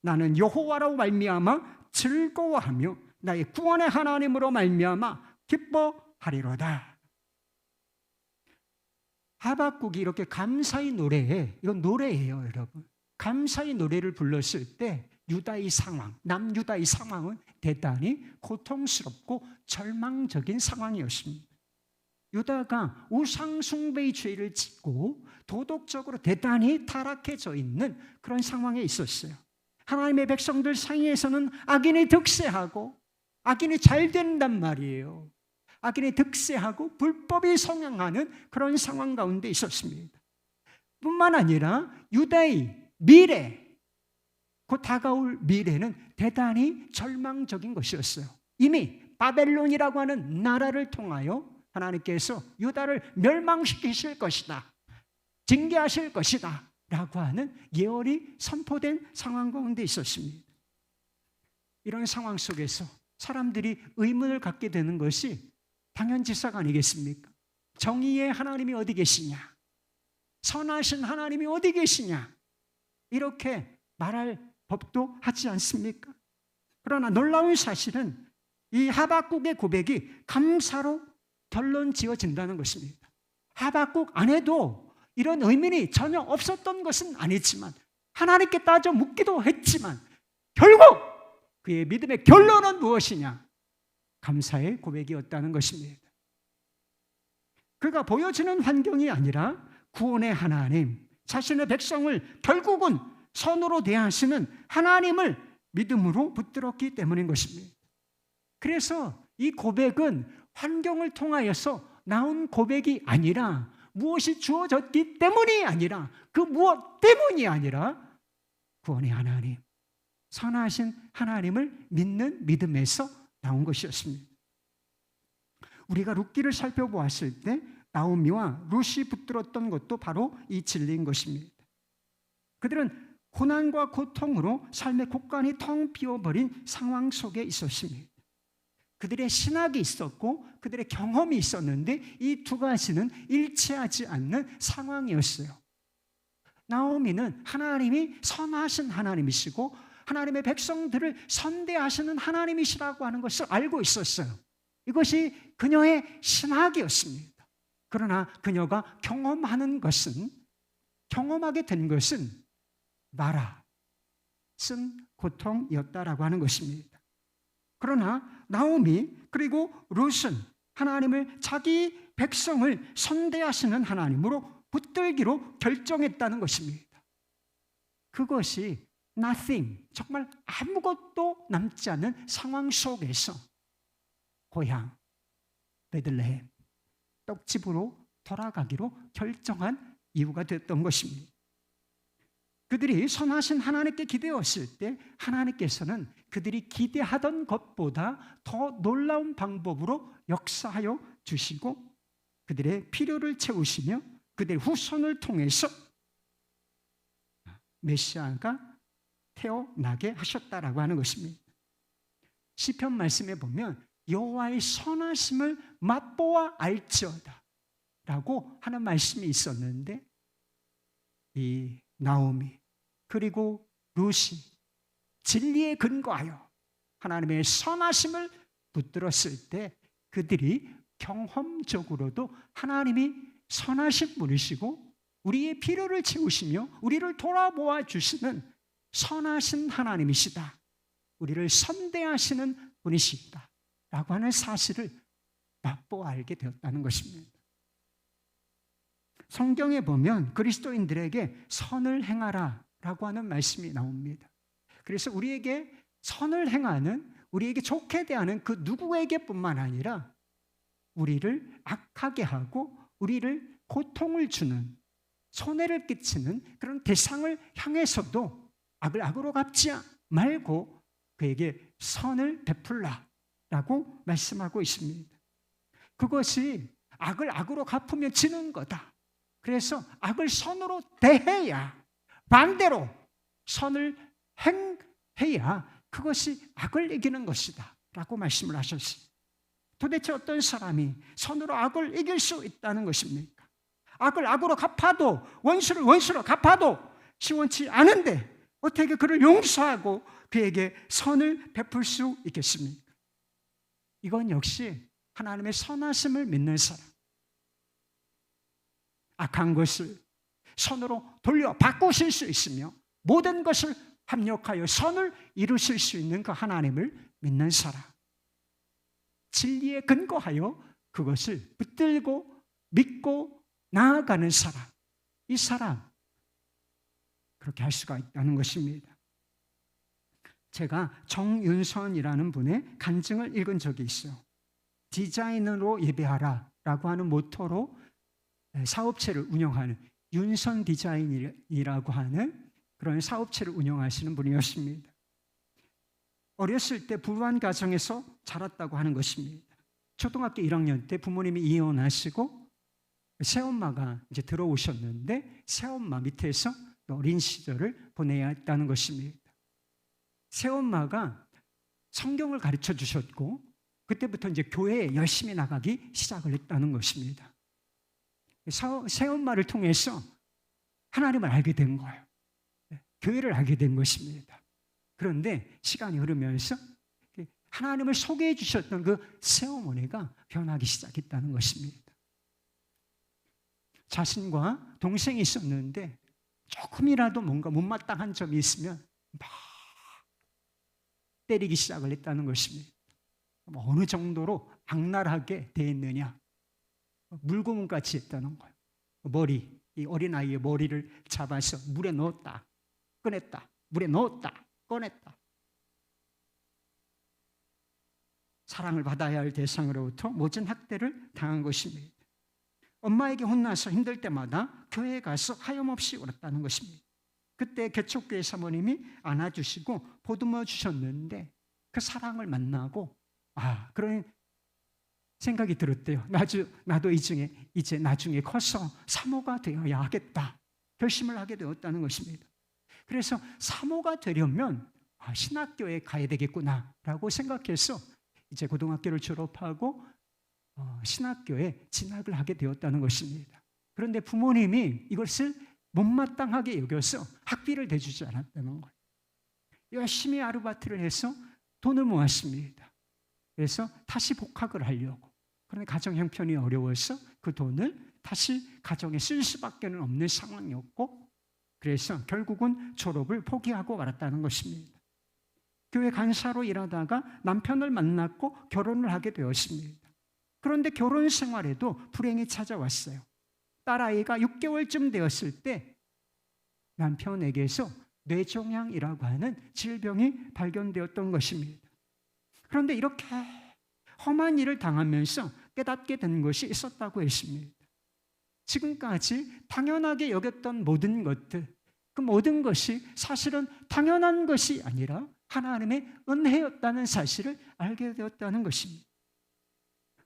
나는 여호와로 말미암아 즐거워하며 나의 구원의 하나님으로 말미암아 기뻐하리로다. 하박국이 이렇게 감사의 노래에, 이건 노래예요, 여러분. 감사의 노래를 불렀을 때 유다의 상황, 남유다의 상황은 대단히 고통스럽고 절망적인 상황이었습니다. 유다가 우상 숭배의 죄를 짓고 도덕적으로 대단히 타락해져 있는 그런 상황에 있었어요. 하나님의 백성들 사이에서는 악인이 득세하고 악인이 잘 된단 말이에요. 악인이 득세하고 불법이 성행하는 그런 상황 가운데 있었습니다. 뿐만 아니라 유다의 미래, 곧 다가올 미래는 대단히 절망적인 것이었어요. 이미 바벨론이라고 하는 나라를 통하여 하나님께서 유다를 멸망시키실 것이다, 징계하실 것이다 라고 하는 예언이 선포된 상황 가운데 있었습니다. 이런 상황 속에서 사람들이 의문을 갖게 되는 것이 당연지사가 아니겠습니까? 정의의 하나님이 어디 계시냐? 선하신 하나님이 어디 계시냐? 이렇게 말할 법도 하지 않습니까? 그러나 놀라운 사실은 이 하박국의 고백이 감사로 결론 지어진다는 것입니다. 하박국 안에도 이런 의문이 전혀 없었던 것은 아니지만, 하나님께 따져 묻기도 했지만, 결국 그의 믿음의 결론은 무엇이냐? 감사의 고백이었다는 것입니다. 그가 보여지는 환경이 아니라 구원의 하나님, 자신의 백성을 결국은 선으로 대하시는 하나님을 믿음으로 붙들었기 때문인 것입니다. 그래서 이 고백은 환경을 통하여서 나온 고백이 아니라, 무엇이 주어졌기 때문이 아니라, 그 무엇 때문이 아니라 구원의 하나님, 선하신 하나님을 믿는 믿음에서 나온 것이었습니다. 우리가 룻기를 살펴보았을 때 나오미와 룻이 붙들었던 것도 바로 이 진리인 것입니다. 그들은 고난과 고통으로 삶의 곳간이 텅 비어버린 상황 속에 있었습니다. 그들의 신학이 있었고 그들의 경험이 있었는데 이 두 가지는 일치하지 않는 상황이었어요. 나오미는 하나님이 선하신 하나님이시고 하나님의 백성들을 선대하시는 하나님이시라고 하는 것을 알고 있었어요. 이것이 그녀의 신학이었습니다. 그러나 그녀가 경험하게 된 것은 마라, 쓴 고통이었다라고 하는 것입니다. 그러나 나오미 그리고 룻은 하나님을, 자기 백성을 선대하시는 하나님으로 붙들기로 결정했다는 것입니다. 그것이 nothing, 정말 아무것도 남지 않은 상황 속에서 고향 베들레헴, 떡집으로 돌아가기로 결정한 이유가 됐던 것입니다. 그들이 선하신 하나님께 기대었을 때 하나님께서는 그들이 기대하던 것보다 더 놀라운 방법으로 역사하여 주시고 그들의 필요를 채우시며 그들의 후손을 통해서 메시아가 태어나게 하셨다라고 하는 것입니다. 시편 말씀에 보면 여호와의 선하심을 맛보아 알지어다 라고 하는 말씀이 있었는데, 이 나오미 그리고 룻이 진리에 근거하여 하나님의 선하심을 붙들었을 때 그들이 경험적으로도 하나님이 선하신 분이시고 우리의 필요를 채우시며 우리를 돌아보아 주시는 선하신 하나님이시다, 우리를 선대하시는 분이시다 라고 하는 사실을 맛보아 알게 되었다는 것입니다. 성경에 보면 그리스도인들에게 선을 행하라 라고 하는 말씀이 나옵니다. 그래서 우리에게 선을 행하는, 우리에게 좋게 대하는 그 누구에게 뿐만 아니라 우리를 악하게 하고 우리를 고통을 주는, 손해를 끼치는 그런 대상을 향해서도 악을 악으로 갚지 말고 그에게 선을 베풀라 라고 말씀하고 있습니다. 그것이 악을 악으로 갚으면 지는 거다. 그래서 악을 선으로 대해야, 반대로 선을 행해야 그것이 악을 이기는 것이다 라고 말씀을 하셨어요. 도대체 어떤 사람이 선으로 악을 이길 수 있다는 것입니까? 악을 악으로 갚아도, 원수를 원수로 갚아도 시원치 않은데 어떻게 그를 용서하고 그에게 선을 베풀 수 있겠습니까? 이건 역시 하나님의 선하심을 믿는 사람, 악한 것을 선으로 돌려 바꾸실 수 있으며 모든 것을 합력하여 선을 이루실 수 있는 그 하나님을 믿는 사람, 진리에 근거하여 그것을 붙들고 믿고 나아가는 사람, 이 사람 그렇게 할 수가 있다는 것입니다. 제가 정윤선이라는 분의 간증을 읽은 적이 있어요. 디자인으로 예배하라 라고 하는 모토로 사업체를 운영하는 윤선 디자인이라고 하는 그런 사업체를 운영하시는 분이었습니다. 어렸을 때 불우한 가정에서 자랐다고 하는 것입니다. 초등학교 1학년 때 부모님이 이혼하시고 새엄마가 이제 들어오셨는데 새엄마 밑에서 어린 시절을 보내야 했다는 것입니다. 새엄마가 성경을 가르쳐 주셨고 그때부터 이제 교회에 열심히 나가기 시작을 했다는 것입니다. 새엄마를 통해서 하나님을 알게 된 거예요. 교회를 알게 된 것입니다. 그런데 시간이 흐르면서 하나님을 소개해 주셨던 그 새어머니가 변하기 시작했다는 것입니다. 자신과 동생이 있었는데 조금이라도 뭔가 못마땅한 점이 있으면 막 때리기 시작을 했다는 것입니다. 어느 정도로 악랄하게 대했느냐, 물고문같이 했다는 거예요. 머리, 이 어린아이의 머리를 잡아서 물에 넣었다 꺼냈다, 물에 넣었다 꺼냈다. 사랑을 받아야 할 대상으로부터 모진 학대를 당한 것입니다. 엄마에게 혼나서 힘들 때마다 교회에 가서 하염없이 울었다는 것입니다. 그때 개척교회 사모님이 안아주시고 보듬어 주셨는데 그 사랑을 만나고 그런 생각이 들었대요. 나도 이제 나중에 커서 사모가 되어야 하겠다 결심을 하게 되었다는 것입니다. 그래서 사모가 되려면 신학교에 가야 되겠구나라고 생각해서 이제 고등학교를 졸업하고 신학교에 진학을 하게 되었다는 것입니다. 그런데 부모님이 이것을 못마땅하게 여겨서 학비를 대주지 않았다는 거예요. 열심히 아르바이트를 해서 돈을 모았습니다. 그래서 다시 복학을 하려고. 그런데 가정 형편이 어려워서 그 돈을 다시 가정에 쓸 수밖에 없는 상황이었고, 그래서 결국은 졸업을 포기하고 말았다는 것입니다. 교회 간사로 일하다가 남편을 만났고 결혼을 하게 되었습니다. 그런데 결혼 생활에도 불행이 찾아왔어요. 딸아이가 6개월쯤 되었을 때 남편에게서 뇌종양이라고 하는 질병이 발견되었던 것입니다. 그런데 이렇게 험한 일을 당하면서 깨닫게 된 것이 있었다고 했습니다. 지금까지 당연하게 여겼던 모든 것들, 그 모든 것이 사실은 당연한 것이 아니라 하나님의 은혜였다는 사실을 알게 되었다는 것입니다.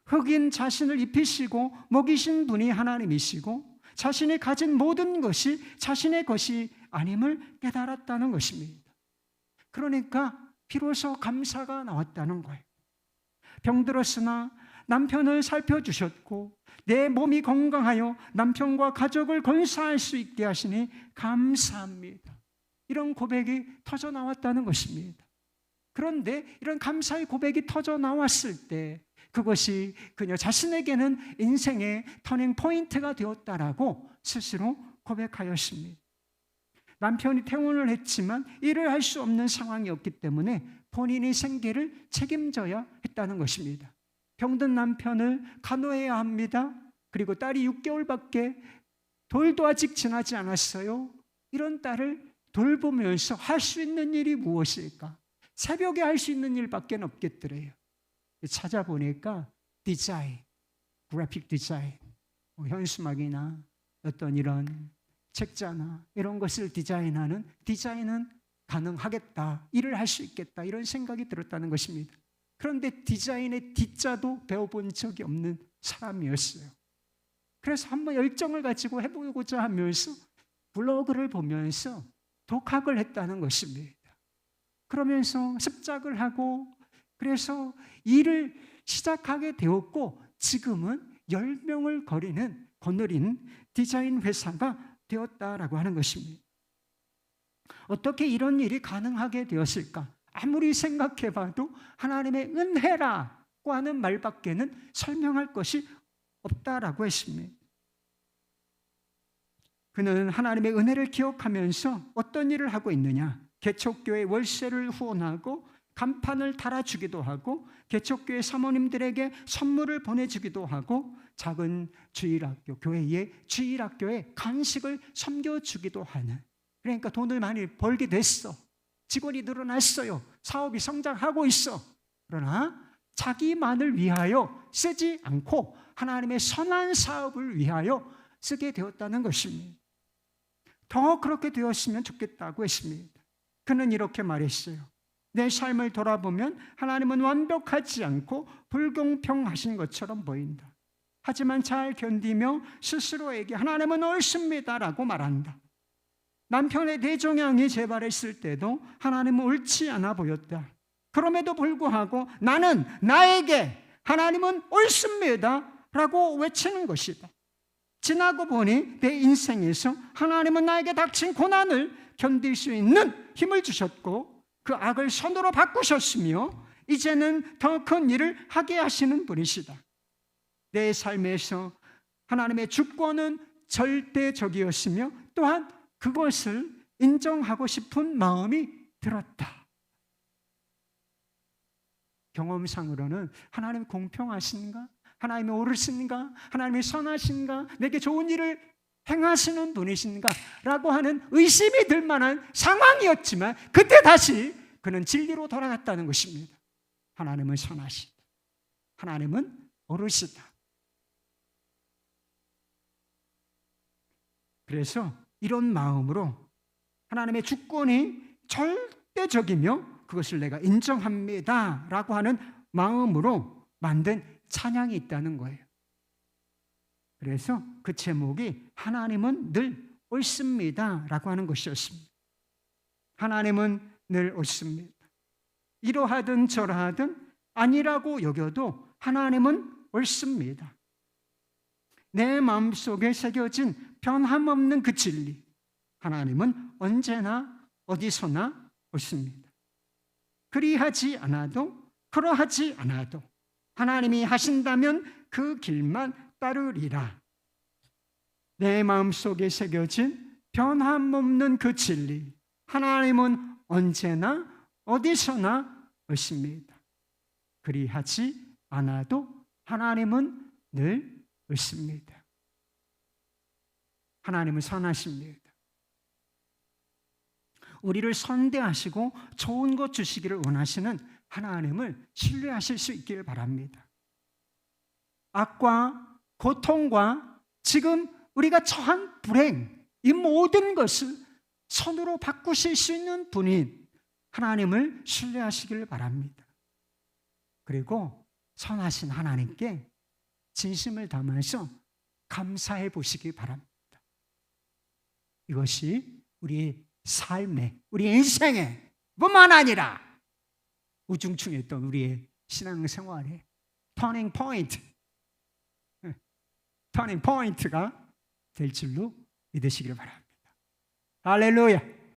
흙인 자신을 입히시고 먹이신 분이 하나님이시고 자신이 가진 모든 것이 자신의 것이 아님을 깨달았다는 것입니다. 그러니까 비로소 감사가 나왔다는 거예요. 병들었으나 남편을 살펴주셨고 내 몸이 건강하여 남편과 가족을 건사할 수 있게 하시니 감사합니다. 이런 고백이 터져 나왔다는 것입니다. 그런데 이런 감사의 고백이 터져 나왔을 때 그것이 그녀 자신에게는 인생의 터닝 포인트가 되었다라고 스스로 고백하였습니다. 남편이 퇴원을 했지만 일을 할 수 없는 상황이었기 때문에 본인이 생계를 책임져야 했다는 것입니다. 병든 남편을 간호해야 합니다. 그리고 딸이 6개월밖에 돌도 아직 지나지 않았어요. 이런 딸을 돌보면서 할 수 있는 일이 무엇일까? 새벽에 할 수 있는 일밖에 없겠더래요. 찾아보니까 디자인, 그래픽 디자인, 현수막이나 어떤 이런 책자나 이런 것을 디자인은 가능하겠다, 일을 할 수 있겠다, 이런 생각이 들었다는 것입니다. 그런데 디자인의 D자도 배워본 적이 없는 사람이었어요. 그래서 한번 열정을 가지고 해보고자 하면서 블로그를 보면서 독학을 했다는 것입니다. 그러면서 습작을 하고 그래서 일을 시작하게 되었고 지금은 10명을 거느린 디자인 회사가 되었다라고 하는 것입니다. 어떻게 이런 일이 가능하게 되었을까? 아무리 생각해봐도 하나님의 은혜라고 하는 말밖에는 설명할 것이 없다라고 했습니다. 그는 하나님의 은혜를 기억하면서 어떤 일을 하고 있느냐? 개척교회 월세를 후원하고 간판을 달아주기도 하고 개척교회 사모님들에게 선물을 보내주기도 하고 작은 주일학교, 교회의 주일학교에 간식을 섬겨주기도 하는, 그러니까 돈을 많이 벌게 됐어. 직원이 늘어났어요. 사업이 성장하고 있어. 그러나 자기만을 위하여 쓰지 않고 하나님의 선한 사업을 위하여 쓰게 되었다는 것입니다. 더 그렇게 되었으면 좋겠다고 했습니다. 그는 이렇게 말했어요. 내 삶을 돌아보면 하나님은 완벽하지 않고 불공평하신 것처럼 보인다. 하지만 잘 견디며 스스로에게 하나님은 옳습니다라고 말한다. 남편의 뇌종양이 재발했을 때도 하나님은 옳지 않아 보였다. 그럼에도 불구하고 나는 나에게 하나님은 옳습니다라고 외치는 것이다. 지나고 보니 내 인생에서 하나님은 나에게 닥친 고난을 견딜 수 있는 힘을 주셨고 그 악을 선으로 바꾸셨으며 이제는 더 큰 일을 하게 하시는 분이시다. 내 삶에서 하나님의 주권은 절대적이었으며 또한 그것을 인정하고 싶은 마음이 들었다. 경험상으로는 하나님 공평하신가? 하나님이 옳으신가? 하나님이 선하신가? 내게 좋은 일을 행하시는 분이신가? 라고 하는 의심이 들 만한 상황이었지만 그때 다시 그는 진리로 돌아갔다는 것입니다. 하나님은 선하시다. 하나님은 옳으시다. 그래서 이런 마음으로 하나님의 주권이 절대적이며 그것을 내가 인정합니다 라고 하는 마음으로 만든 찬양이 있다는 거예요. 그래서 그 제목이 하나님은 늘 옳습니다 라고 하는 것이었습니다. 하나님은 늘 옳습니다. 이러하든 저러하든 아니라고 여겨도 하나님은 옳습니다. 내 마음속에 새겨진 변함없는 그 진리, 하나님은 언제나 어디서나 옳습니다. 그리하지 않아도 그러하지 않아도 하나님이 하신다면 그 길만 따르리라. 내 마음속에 새겨진 변함없는 그 진리, 하나님은 언제나 어디서나 옳습니다. 그리하지 않아도 하나님은 늘 옳습니다. 하나님은 선하십니다. 우리를 선대하시고 좋은 것 주시기를 원하시는 하나님을 신뢰하실 수 있기를 바랍니다. 악과 고통과 지금 우리가 처한 불행, 이 모든 것을 선으로 바꾸실 수 있는 분인 하나님을 신뢰하시기를 바랍니다. 그리고 선하신 하나님께 진심을 담아서 감사해 보시기 바랍니다. 이것이 우리의 삶에, 우리 인생에 뿐만 아니라 우중충했던 우리의 신앙생활의 터닝 포인트가 될 줄로 믿으시기를 바랍니다. 할렐루야.